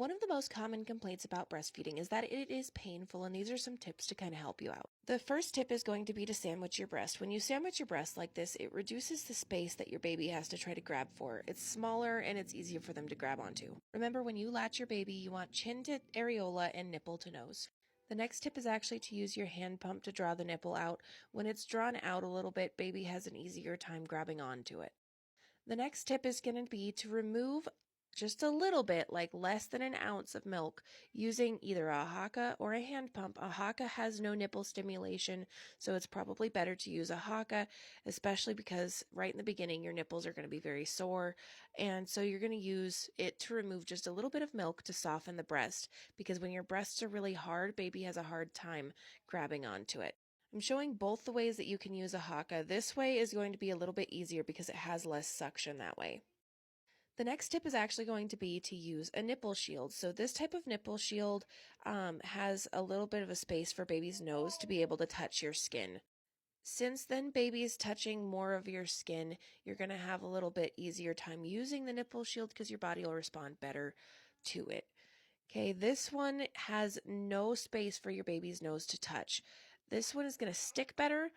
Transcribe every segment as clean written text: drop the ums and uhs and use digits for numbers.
One of the most common complaints about breastfeeding is that it is painful, and these are some tips to kind of help you out. The first tip is going to be to sandwich your breast. When you sandwich your breast like this, it reduces the space that your baby has to try to grab for. It's smaller and it's easier for them to grab onto. Remember, when you latch your baby, you want chin to areola and nipple to nose. The next tip is actually to use your hand pump to draw the nipple out. When it's drawn out a little bit, baby has an easier time grabbing onto it. The next tip is going to be to remove just a little bit, like less than an ounce of milk, using either a haka or a hand pump. A haka has no nipple stimulation, so it's probably better to use a haka, especially because right in the beginning your nipples are going to be very sore, and so you're going to use it to remove just a little bit of milk to soften the breast, because when your breasts are really hard, baby has a hard time grabbing onto it. I'm showing both the ways that you can use a haka. This way is going to be a little bit easier because it has less suction that way. The next tip is actually going to be to use a nipple shield. So this type of nipple shield has a little bit of a space for baby's nose to be able to touch your skin. Since then baby is touching more of your skin, you're going to have a little bit easier time using the nipple shield because your body will respond better to it. Okay, this one has no space for your baby's nose to touch. This one is going to stick better,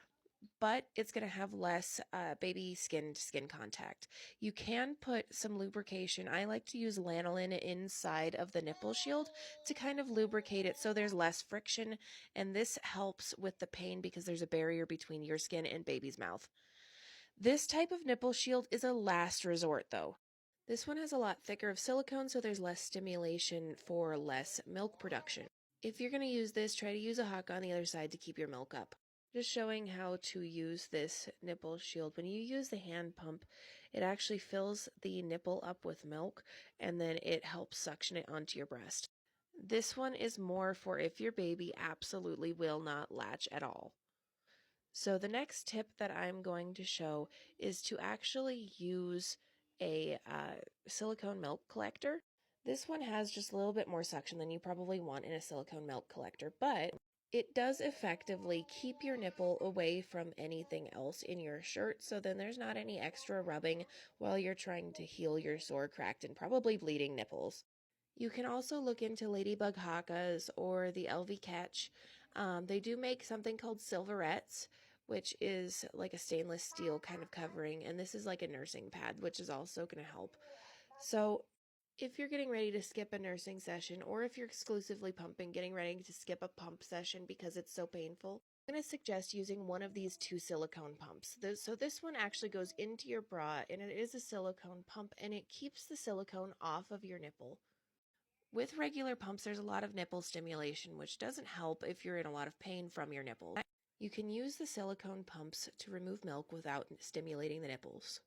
but it's going to have less baby skin to skin contact. You can put some lubrication. I like to use lanolin inside of the nipple shield to kind of lubricate it so there's less friction, and this helps with the pain because there's a barrier between your skin and baby's mouth. This type of nipple shield is a last resort though. This one has a lot thicker of silicone, so there's less stimulation for less milk production. If you're going to use this, try to use a haka on the other side to keep your milk up. Just showing how to use this nipple shield. When you use the hand pump, it actually fills the nipple up with milk, and then it helps suction it onto your breast. This one is more for if your baby absolutely will not latch at all. So the next tip that I'm going to show is to actually use a silicone milk collector. This one has just a little bit more suction than you probably want in a silicone milk collector, but it does effectively keep your nipple away from anything else in your shirt, so then there's not any extra rubbing while you're trying to heal your sore, cracked, and probably bleeding nipples. You can also look into Ladybug Hakas or the LV Catch. They do make something called Silverettes, which is like a stainless steel kind of covering, and this is like a nursing pad, which is also going to help. So if you're getting ready to skip a nursing session, or if you're exclusively pumping, getting ready to skip a pump session because it's so painful, I'm going to suggest using one of these two silicone pumps. So this one actually goes into your bra, and it is a silicone pump, and it keeps the silicone off of your nipple. With regular pumps, there's a lot of nipple stimulation, which doesn't help if you're in a lot of pain from your nipple. You can use the silicone pumps to remove milk without stimulating the nipples.